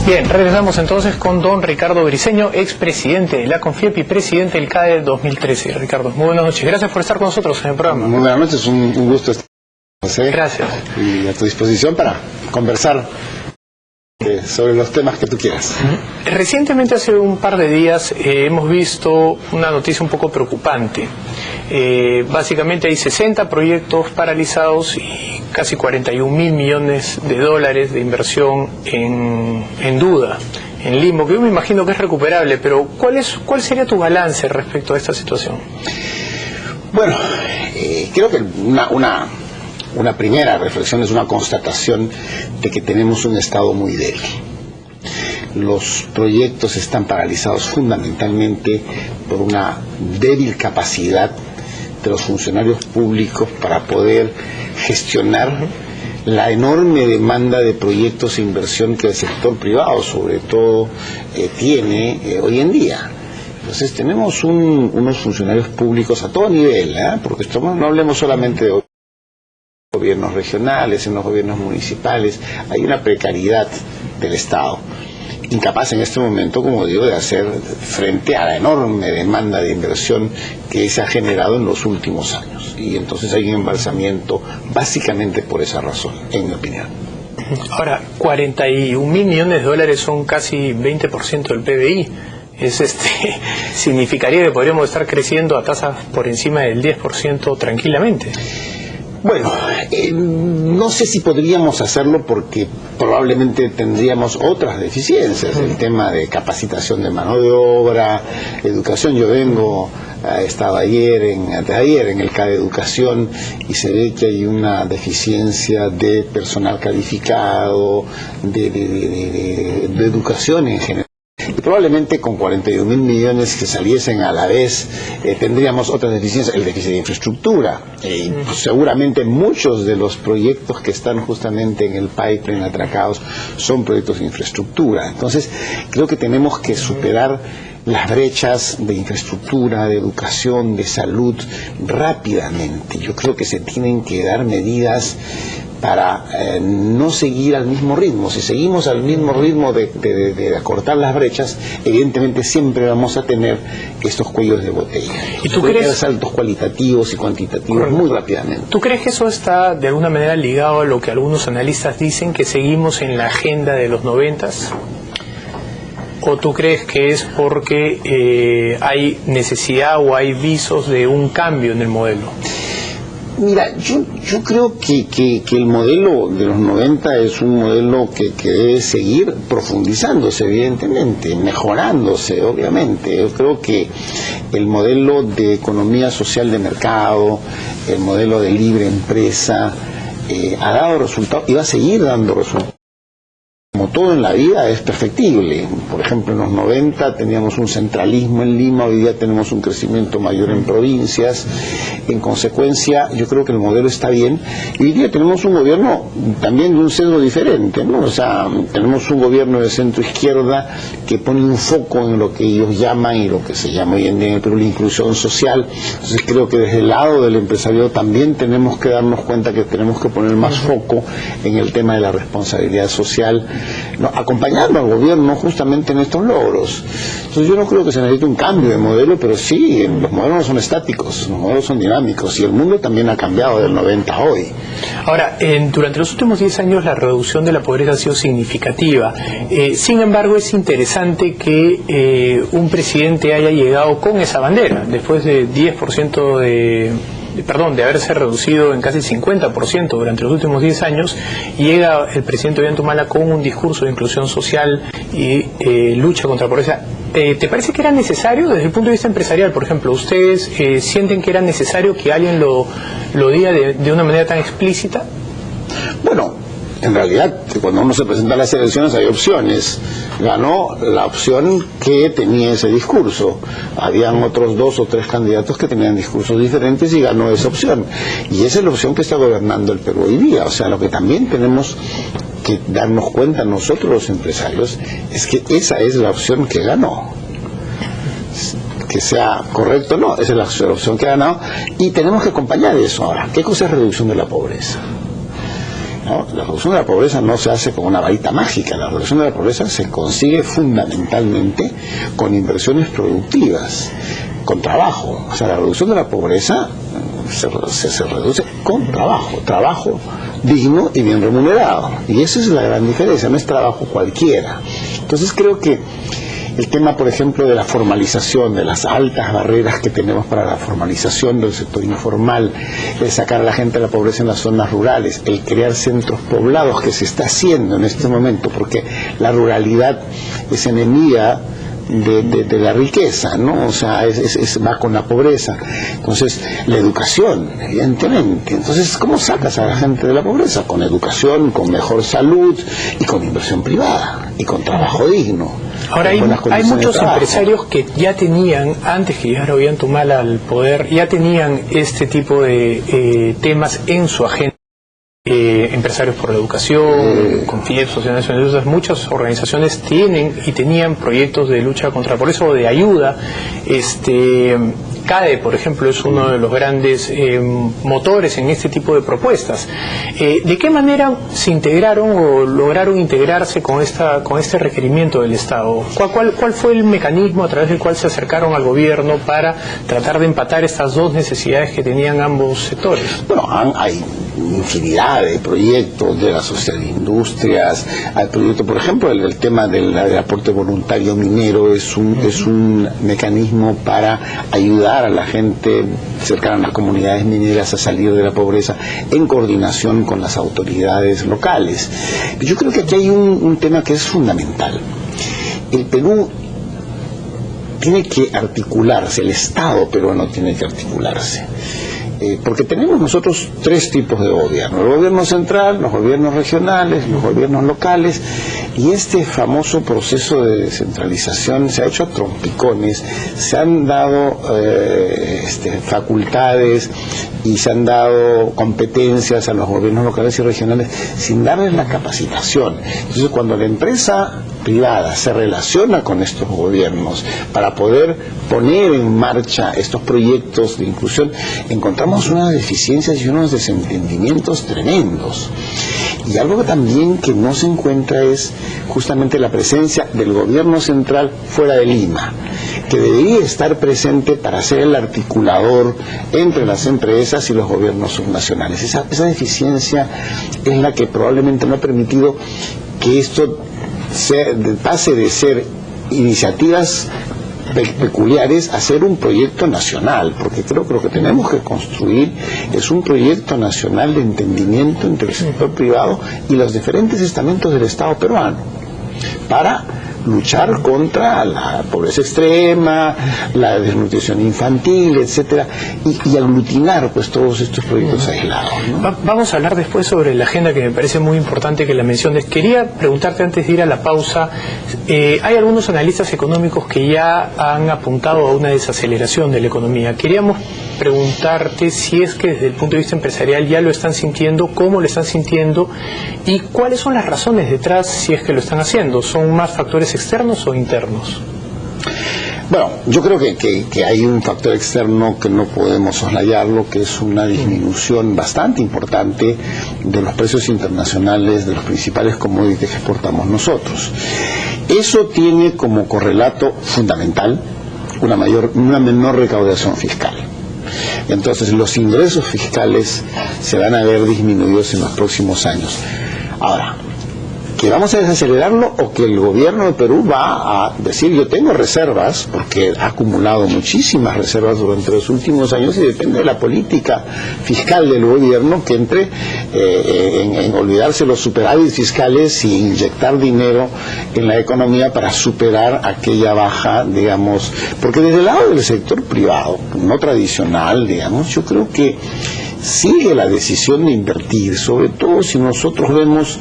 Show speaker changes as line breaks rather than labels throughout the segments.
Bien, regresamos entonces con don Ricardo Briceño, expresidente de la CONFIEP y presidente del CADE 2013. Ricardo, muy buenas noches. Gracias por estar con nosotros en el programa.
Muy buenas noches, un gusto estar con usted.
Gracias.
Y a tu disposición para conversar sobre los temas que tú quieras.
Recientemente, hace un par de días, hemos visto una noticia un poco preocupante. Básicamente hay 60 proyectos paralizados y casi 41.000 millones de dólares de inversión en duda, en limbo, que yo me imagino que es recuperable, pero ¿cuál sería tu balance respecto a esta situación?
Bueno, creo que una primera reflexión es una constatación de que tenemos un Estado muy débil. Los proyectos están paralizados fundamentalmente por una débil capacidad de los funcionarios públicos para poder gestionar la enorme demanda de proyectos e inversión que el sector privado, sobre todo, tiene hoy en día. Entonces tenemos unos funcionarios públicos a todo nivel, porque no hablemos solamente de gobiernos regionales, en los gobiernos municipales, hay una precariedad del Estado, incapaz en este momento, como digo, de hacer frente a la enorme demanda de inversión que se ha generado en los últimos años. Y entonces hay un embalsamiento básicamente por esa razón, en mi opinión.
Ahora, 41.000 millones de dólares son casi 20% del PBI. Significaría que podríamos estar creciendo a tasas por encima del 10% tranquilamente.
Bueno, no sé si podríamos hacerlo porque probablemente tendríamos otras deficiencias, el tema de capacitación de mano de obra, educación. Yo estaba ayer en el CADE Educación y se ve que hay una deficiencia de personal calificado, de educación en general. Y probablemente con 41.000 millones que saliesen a la vez tendríamos otras deficiencias, el déficit de infraestructura. Pues seguramente muchos de los proyectos que están justamente en el pipeline atracados son proyectos de infraestructura. Entonces creo que tenemos que superar las brechas de infraestructura, de educación, de salud rápidamente. Yo creo que se tienen que dar medidas para no seguir al mismo ritmo. Si seguimos al mismo ritmo de acortar las brechas, evidentemente siempre vamos a tener estos cuellos de botella. ¿Y tú crees saltos cualitativos y cuantitativos muy rápidamente?
¿Tú crees que eso está de alguna manera ligado a lo que algunos analistas dicen, que seguimos en la agenda de los 90s? ¿O tú crees que es porque hay necesidad o hay visos de un cambio en el modelo?
Mira, yo creo que el modelo de los 90 es un modelo que debe seguir profundizándose, evidentemente, mejorándose, obviamente. Yo creo que el modelo de economía social de mercado, el modelo de libre empresa, ha dado resultados y va a seguir dando resultados. Como todo en la vida es perfectible. Por ejemplo, en los 90 teníamos un centralismo en Lima, hoy día tenemos un crecimiento mayor en provincias. En consecuencia, yo creo que el modelo está bien. Y hoy día tenemos un gobierno también de un sesgo diferente, ¿no? O sea, tenemos un gobierno de centro izquierda que pone un foco en lo que ellos llaman y lo que se llama hoy en día en el Perú la inclusión social. Entonces creo que desde el lado del empresariado también tenemos que darnos cuenta que tenemos que poner más foco en el tema de la responsabilidad social, ¿no? Acompañando al gobierno justamente en estos logros. Entonces yo no creo que se necesite un cambio de modelo, pero sí, los modelos no son estáticos, los modelos son dinámicos y el mundo también ha cambiado del 90 a hoy.
Ahora, durante los últimos 10 años la reducción de la pobreza ha sido significativa. Sin embargo, es interesante que un presidente haya llegado con esa bandera, después de 10% de haberse reducido en casi 50% durante los últimos 10 años, llega el presidente Ollanta con un discurso de inclusión social y lucha contra la pobreza. ¿Te parece que era necesario desde el punto de vista empresarial? Por ejemplo, ¿ustedes sienten que era necesario que alguien lo diga de una manera tan explícita?
Bueno, en realidad, cuando uno se presenta a las elecciones hay opciones. Ganó la opción que tenía ese discurso. Habían otros 2 o 3 candidatos que tenían discursos diferentes y ganó esa opción. Y esa es la opción que está gobernando el Perú hoy día. O sea, lo que también tenemos que darnos cuenta nosotros los empresarios es que esa es la opción que ganó. Que sea correcto o no, esa es la opción que ha ganado. Y tenemos que acompañar eso ahora. ¿Qué cosa es reducción de la pobreza? ¿no? La reducción de la pobreza no se hace con una varita mágica. La reducción de la pobreza se consigue fundamentalmente con inversiones productivas, con trabajo. O sea, la reducción de la pobreza se reduce con trabajo digno y bien remunerado. Y esa es la gran diferencia, no es trabajo cualquiera. Entonces creo que el tema, por ejemplo, de la formalización, de las altas barreras que tenemos para la formalización del sector informal, el sacar a la gente de la pobreza en las zonas rurales, el crear centros poblados que se está haciendo en este momento, porque la ruralidad es enemiga de la riqueza, ¿no? O sea, va con la pobreza. Entonces, la educación, evidentemente. Entonces, ¿cómo sacas a la gente de la pobreza? Con educación, con mejor salud y con inversión privada y con trabajo digno.
Ahora hay muchos empresarios que ya tenían, antes que llegara Ollanta al poder, ya tenían este tipo de temas en su agenda. Empresarios por la educación, Confidep, Sociedad Nacional de muchas organizaciones tienen y tenían proyectos de lucha contra la pobreza o de ayuda. CADE, por ejemplo, es uno de los grandes motores en este tipo de propuestas. ¿De qué manera se integraron o lograron integrarse con este requerimiento del Estado? ¿Cuál fue el mecanismo a través del cual se acercaron al gobierno para tratar de empatar estas dos necesidades que tenían ambos sectores?
Bueno, hay infinidad de proyectos de la Sociedad de Industrias. Hay proyectos, por ejemplo, el tema del aporte voluntario minero es un mecanismo para ayudar a la gente cercana a las comunidades mineras a salir de la pobreza en coordinación con las autoridades locales. Yo creo que aquí hay un tema que es fundamental. El Perú tiene que articularse, el Estado peruano tiene que articularse. Porque tenemos nosotros tres tipos de gobierno: el gobierno central, los gobiernos regionales, los gobiernos locales, y este famoso proceso de descentralización se ha hecho a trompicones. Se han dado facultades y se han dado competencias a los gobiernos locales y regionales sin darles la capacitación. Entonces, cuando la empresa privada se relaciona con estos gobiernos para poder poner en marcha estos proyectos de inclusión, encontramos unas deficiencias y unos desentendimientos tremendos. Y algo también que no se encuentra es justamente la presencia del gobierno central fuera de Lima, que debería estar presente para ser el articulador entre las empresas y los gobiernos subnacionales. Esa deficiencia es la que probablemente no ha permitido que esto pase de ser iniciativas peculiares a ser un proyecto nacional, porque creo que lo que tenemos que construir es un proyecto nacional de entendimiento entre el sector privado y los diferentes estamentos del Estado peruano para luchar contra la pobreza extrema, la desnutrición infantil, etcétera, y aglutinar pues todos estos proyectos aislados, ¿no?
Vamos a hablar después sobre la agenda, que me parece muy importante que la menciones. Quería preguntarte antes de ir a la pausa, hay algunos analistas económicos que ya han apuntado a una desaceleración de la economía. Queríamos preguntarte si es que desde el punto de vista empresarial ya lo están sintiendo, cómo lo están sintiendo y cuáles son las razones detrás si es que lo están haciendo. ¿Son más factores externos o internos?
Bueno, yo creo que hay un factor externo que no podemos soslayarlo, que es una disminución bastante importante de los precios internacionales de los principales commodities que exportamos nosotros. Eso tiene como correlato fundamental una menor recaudación fiscal. Entonces los ingresos fiscales se van a ver disminuidos en los próximos años. Ahora, ¿que vamos a desacelerarlo o que el gobierno de Perú va a decir yo tengo reservas, porque ha acumulado muchísimas reservas durante los últimos años y depende de la política fiscal del gobierno que entre en olvidarse los superávits fiscales y inyectar dinero en la economía para superar aquella baja, digamos, porque desde el lado del sector privado, no tradicional, digamos, yo creo que sigue la decisión de invertir, sobre todo si nosotros vemos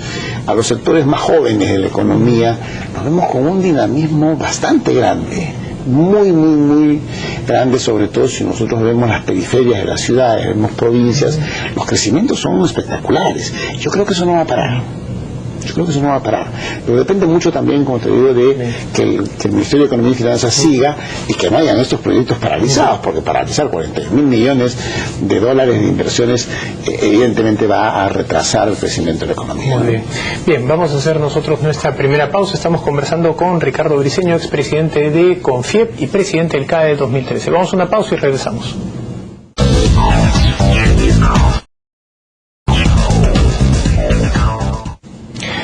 a los sectores más jóvenes de la economía, nos vemos con un dinamismo bastante grande, muy grande, sobre todo si nosotros vemos las periferias de las ciudades, vemos provincias, los crecimientos son espectaculares. Yo creo que eso no va a parar. Yo creo que eso no va a parar. Pero depende mucho también, como te digo, de que el Ministerio de Economía y Finanzas siga y que no hayan estos proyectos paralizados, porque paralizar 40.000 millones de dólares de inversiones evidentemente va a retrasar el crecimiento de la economía.
Muy bien. Bien, vamos a hacer nosotros nuestra primera pausa. Estamos conversando con Ricardo Briceño, expresidente de CONFIEP y presidente del CADE 2013. Vamos a una pausa y regresamos.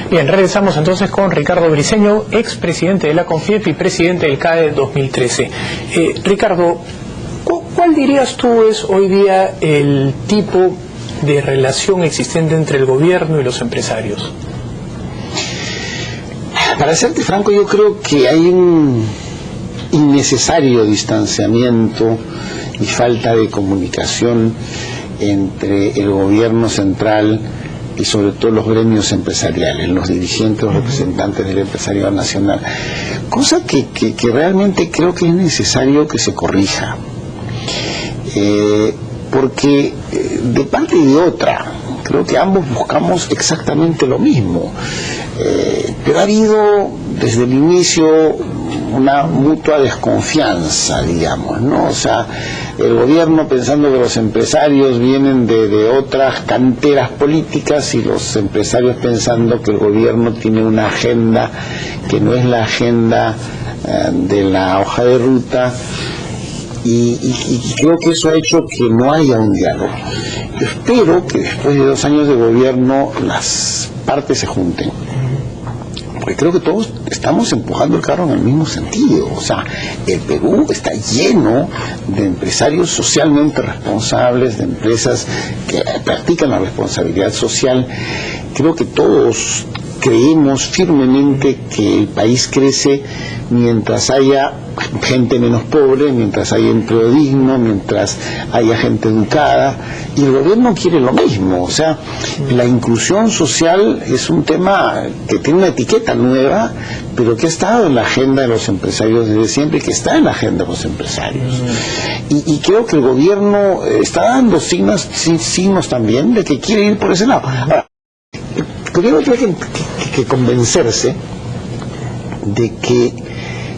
Bien, regresamos entonces con Ricardo Briceño, expresidente de la CONFIEP y presidente del CADE 2013. Ricardo, ¿cuál dirías tú es hoy día el tipo de relación existente entre el gobierno y los empresarios?
Para serte franco, yo creo que hay un innecesario distanciamiento y falta de comunicación entre el gobierno central y sobre todo los gremios empresariales, los dirigentes, los representantes del empresariado nacional, cosa que realmente creo que es necesario que se corrija, porque de parte y de otra creo que ambos buscamos exactamente lo mismo, pero ha habido desde el inicio una mutua desconfianza, digamos, ¿no? O sea, el gobierno pensando que los empresarios vienen de otras canteras políticas y los empresarios pensando que el gobierno tiene una agenda que no es la agenda de la hoja de ruta, y creo que eso ha hecho que no haya un diálogo. Yo espero que después de 2 años de gobierno las partes se junten, porque creo que todos estamos empujando el carro en el mismo sentido. O sea, el Perú está lleno de empresarios socialmente responsables, de empresas que practican la responsabilidad social. Creo que todos creemos firmemente que el país crece mientras haya gente menos pobre, mientras haya empleo digno, mientras haya gente educada, y el gobierno quiere lo mismo. O sea, la inclusión social es un tema que tiene una etiqueta nueva, pero que ha estado en la agenda de los empresarios desde siempre y que está en la agenda de los empresarios. Y creo que el gobierno está dando signos también de que quiere ir por ese lado. Ahora, el gobierno tiene que convencerse de que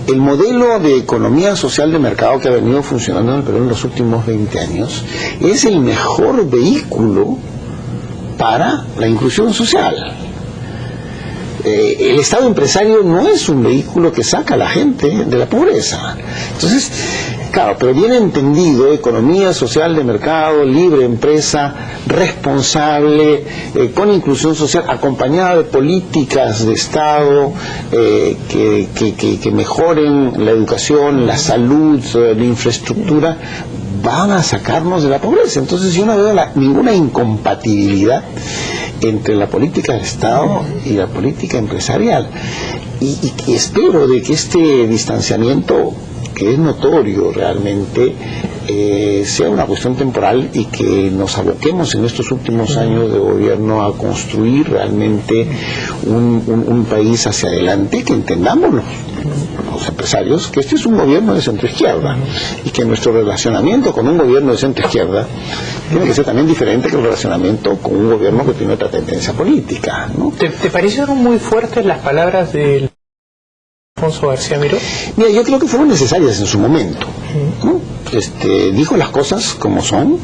el modelo de economía social de mercado que ha venido funcionando en el Perú en los últimos 20 años es el mejor vehículo para la inclusión social. El Estado empresario no es un vehículo que saca a la gente de la pobreza. Entonces, claro, pero bien entendido, economía social de mercado, libre empresa, responsable, con inclusión social, acompañada de políticas de Estado que mejoren la educación, la salud, la infraestructura, van a sacarnos de la pobreza. Entonces yo no veo ninguna incompatibilidad entre la política de Estado y la política empresarial. Y espero de que este distanciamiento, que es notorio realmente, sea una cuestión temporal y que nos aboquemos en estos últimos años de gobierno a construir realmente un país hacia adelante, que entendamos los empresarios que este es un gobierno de centro-izquierda y que nuestro relacionamiento con un gobierno de centro-izquierda tiene que ser también diferente que el relacionamiento con un gobierno que tiene otra tendencia política, ¿no?
¿Te parecieron muy fuertes las palabras del Alfonso García Miró?
Mira, yo creo que fueron necesarias en su momento, ¿no? Dijo las cosas como son.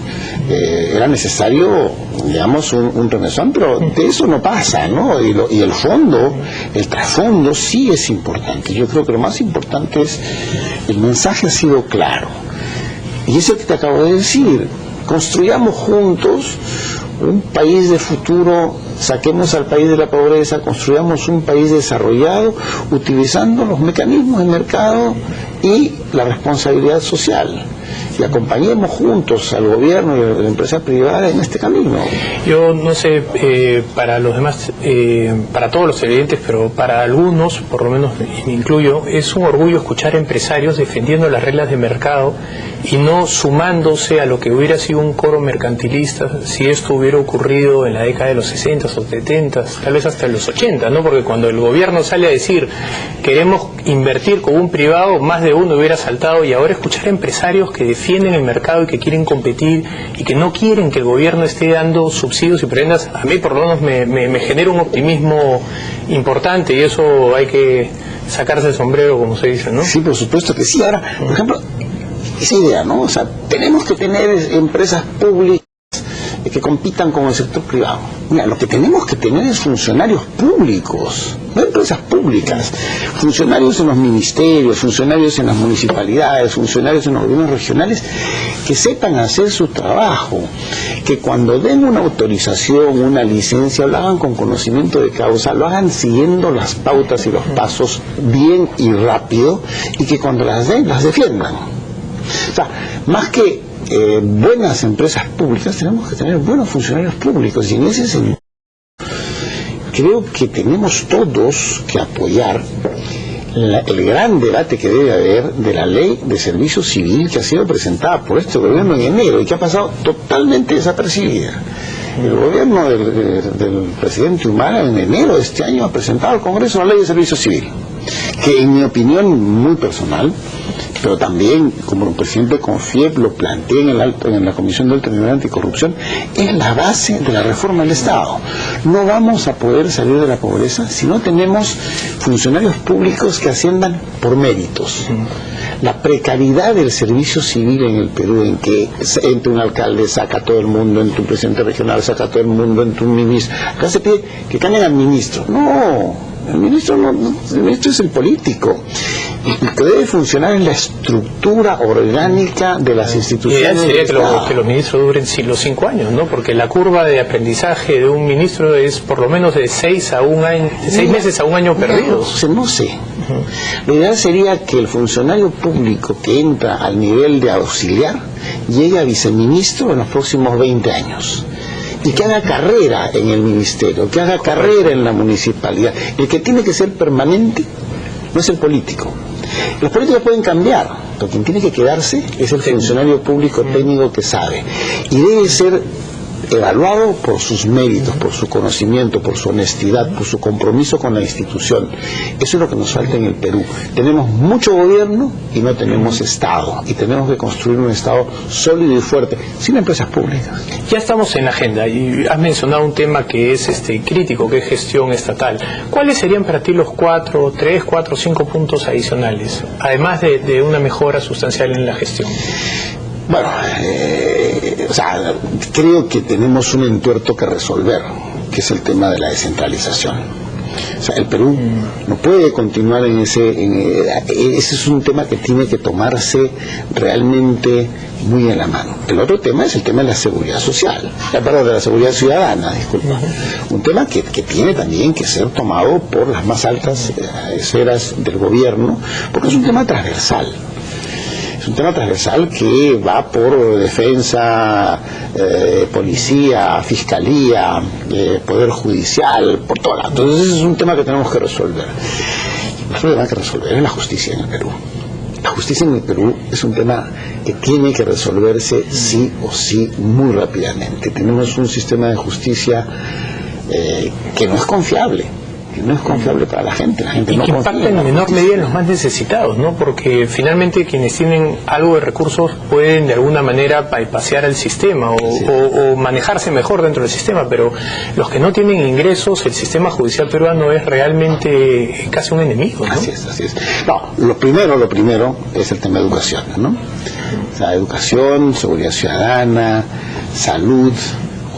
Era necesario, digamos, un remesón, pero de eso no pasa, ¿no? Y el fondo, el trasfondo sí es importante. Yo creo que lo más importante es el mensaje ha sido claro, y es el que te acabo de decir: construyamos juntos un país de futuro, saquemos al país de la pobreza, construyamos un país desarrollado utilizando los mecanismos del mercado y la responsabilidad social, y acompañemos juntos al gobierno y a la empresa privada en este camino.
Yo no sé, para los demás, para todos los televidentes, pero para algunos, por lo menos me incluyo, es un orgullo escuchar empresarios defendiendo las reglas de mercado y no sumándose a lo que hubiera sido un coro mercantilista si esto hubiera ocurrido en la década de los 60 o 70, tal vez hasta los 80, ¿no? Porque cuando el gobierno sale a decir queremos invertir con un privado, más de uno hubiera saltado, y ahora escuchar a empresarios que defienden el mercado y que quieren competir y que no quieren que el gobierno esté dando subsidios y prendas, a mí por lo menos me genera un optimismo importante, y eso hay que sacarse el sombrero, como se dice, ¿no?
Sí, por supuesto que sí. Ahora, por ejemplo, esa idea, ¿no? O sea, tenemos que tener empresas públicas que compitan con el sector privado. Mira, lo que tenemos que tener es funcionarios públicos, no empresas públicas, funcionarios en los ministerios, funcionarios en las municipalidades, funcionarios en los gobiernos regionales, que sepan hacer su trabajo, que cuando den una autorización, una licencia, lo hagan con conocimiento de causa, lo hagan siguiendo las pautas y los pasos bien y rápido, y que cuando las den, las defiendan. O sea, más que buenas empresas públicas, tenemos que tener buenos funcionarios públicos, y en ese sentido creo que tenemos todos que apoyar el gran debate que debe haber de la ley de servicio civil, que ha sido presentada por este gobierno en enero y que ha pasado totalmente desapercibida. El gobierno del presidente Humala en enero de este año ha presentado al Congreso la ley de servicio civil, que en mi opinión muy personal, pero también como presidente de CONFIEP lo planteé en la Comisión de Alto Nivel Anticorrupción, es la base de la reforma del Estado. No vamos a poder salir de la pobreza si no tenemos funcionarios públicos que asciendan por méritos. La precariedad del servicio civil en el Perú, en que entre un alcalde saca a todo el mundo, entre un presidente regional saca a todo el mundo, entre un ministro, acá se pide que cambien al ministro. No, el ministro el ministro es el político. Lo que debe funcionar es la estructura orgánica de las instituciones.
Sería que los ministros duren los 5 años, ¿no? Porque la curva de aprendizaje de un ministro es por lo menos de 6 meses a un año perdidos.
No sé. Lo ideal sería que el funcionario público que entra al nivel de auxiliar llegue a viceministro en los próximos 20 años. Y que haga carrera en el ministerio, que haga carrera en la municipalidad. El que tiene que ser permanente no es el político. Los políticos pueden cambiar, pero quien tiene que quedarse es el funcionario público técnico que sabe. Y debe ser evaluado por sus méritos, por su conocimiento, por su honestidad, por su compromiso con la institución. Eso es lo que nos falta en el Perú. Tenemos mucho gobierno y no tenemos Estado. Y tenemos que construir un Estado sólido y fuerte, sin empresas públicas.
Ya estamos en la agenda y has mencionado un tema que es crítico, que es gestión estatal. ¿Cuáles serían para ti los 3, 4, 5 puntos adicionales, además de una mejora sustancial en la gestión?
Bueno, creo que tenemos un entuerto que resolver, que es el tema de la descentralización. O sea, el Perú no puede continuar en ese es un tema que tiene que tomarse realmente muy en la mano. El otro tema es el tema de la seguridad social, perdón, de la seguridad ciudadana, disculpa. Un tema que tiene también que ser tomado por las más altas esferas del gobierno, porque es un tema transversal. Es un tema transversal que va por defensa, policía, fiscalía, poder judicial, por todo lado. Entonces es un tema que tenemos que resolver. El problema que resolver es la justicia en el Perú. La justicia en el Perú es un tema que tiene que resolverse sí o sí muy rápidamente. Tenemos un sistema de justicia que no es confiable. No es confiable para la gente
y
no
que impacta en menor medida en los más necesitados, ¿no? Porque finalmente quienes tienen algo de recursos pueden de alguna manera bypassear el sistema o manejarse mejor dentro del sistema, pero los que no tienen ingresos, el sistema judicial peruano es realmente casi un enemigo, ¿no?
Así es. No, lo primero es el tema de educación, ¿no? O sea, educación, seguridad ciudadana, salud,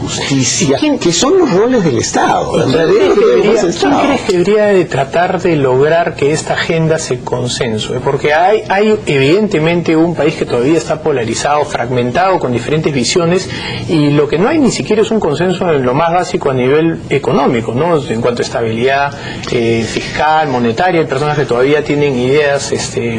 justicia, que son los roles del Estado.
¿Quién crees que debería de tratar de lograr que esta agenda se consensue? Porque hay evidentemente un país que todavía está polarizado, fragmentado, con diferentes visiones, y lo que no hay ni siquiera es un consenso en lo más básico a nivel económico, ¿no? En cuanto a estabilidad fiscal, monetaria. Hay personas que todavía tienen ideas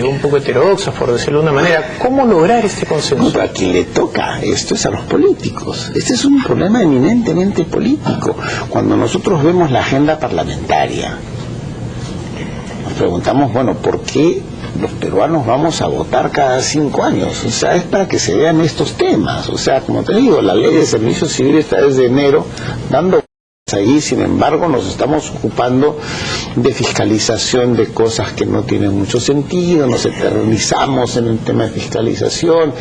un poco heterodoxas, por decirlo de una manera. ¿Cómo lograr este consenso?
No, a quien le toca esto es a los políticos. Este es un problema eminentemente político. Cuando nosotros vemos la agenda parlamentaria, nos preguntamos, bueno, ¿por qué los peruanos vamos a votar cada 5 años? O sea, es para que se vean estos temas. O sea, como te digo, la ley de servicio civil está desde enero dando está ahí. Sin embargo, nos estamos ocupando de fiscalización de cosas que no tienen mucho sentido, nos eternizamos en el tema de fiscalización,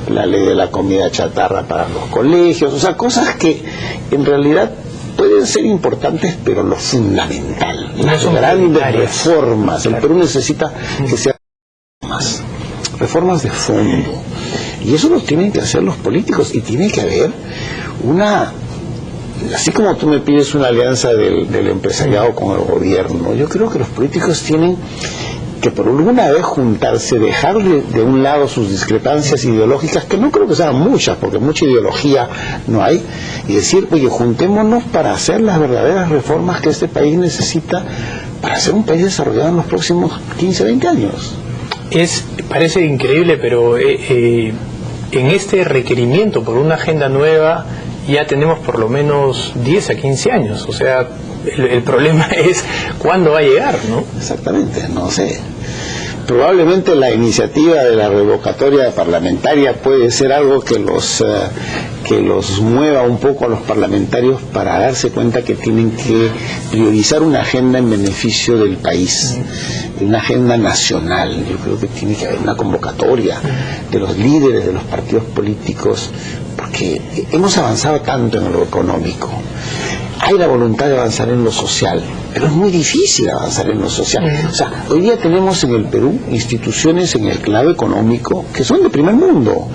la ley de la comida chatarra para los colegios, o sea, cosas que en realidad pueden ser importantes, pero lo fundamental, las grandes reformas, el Perú necesita que sean reformas de fondo, y eso lo tienen que hacer los políticos, y tiene que haber una, así como tú me pides una alianza del empresariado con el gobierno, yo creo que los políticos tienen que por alguna vez juntarse, dejar de un lado sus discrepancias ideológicas, que no creo que sean muchas, porque mucha ideología no hay, y decir, oye, juntémonos para hacer las verdaderas reformas que este país necesita para ser un país desarrollado en los próximos 15, 20 años.
Parece increíble, pero en este requerimiento por una agenda nueva ya tenemos por lo menos 10 a 15 años, o sea, el problema es cuándo va a llegar, ¿no?
Exactamente, no sé. Probablemente la iniciativa de la revocatoria parlamentaria puede ser algo que los mueva un poco a los parlamentarios para darse cuenta que tienen que priorizar una agenda en beneficio del país, una agenda nacional. Yo creo que tiene que haber una convocatoria de los líderes de los partidos políticos, porque hemos avanzado tanto en lo económico. Hay la voluntad de avanzar en lo social, pero es muy difícil avanzar en lo social. O sea, hoy día tenemos en el Perú instituciones en el lado económico que son de primer mundo.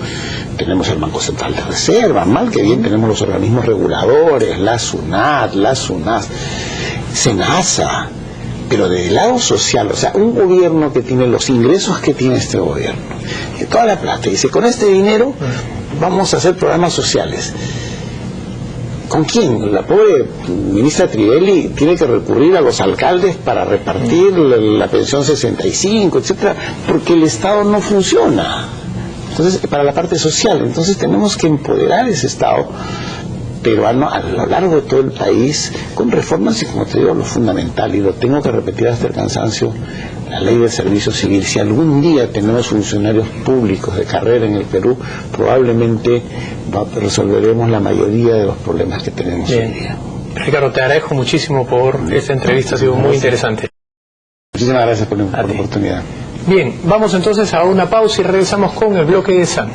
Tenemos el Banco Central de Reserva, mal que bien tenemos los organismos reguladores, la SUNAT, la SUNAS, SENASA, pero del lado social, o sea, un gobierno que tiene los ingresos que tiene este gobierno, y toda la plata, y dice, con este dinero vamos a hacer programas sociales. ¿Con quién? La pobre ministra Trivelli tiene que recurrir a los alcaldes para repartir la pensión 65, etcétera, porque el Estado no funciona. Entonces, para la parte social, entonces tenemos que empoderar ese Estado peruano a lo largo de todo el país con reformas y, como te digo, lo fundamental, y lo tengo que repetir hasta el cansancio, la ley de servicio civil. Si algún día tenemos funcionarios públicos de carrera en el Perú, probablemente resolveremos la mayoría de los problemas que tenemos hoy día.
Ricardo, te agradezco muchísimo por esta entrevista, ha sido muy interesante.
Muchísimas gracias por la oportunidad.
Bien, vamos entonces a una pausa y regresamos con el bloque de SAN.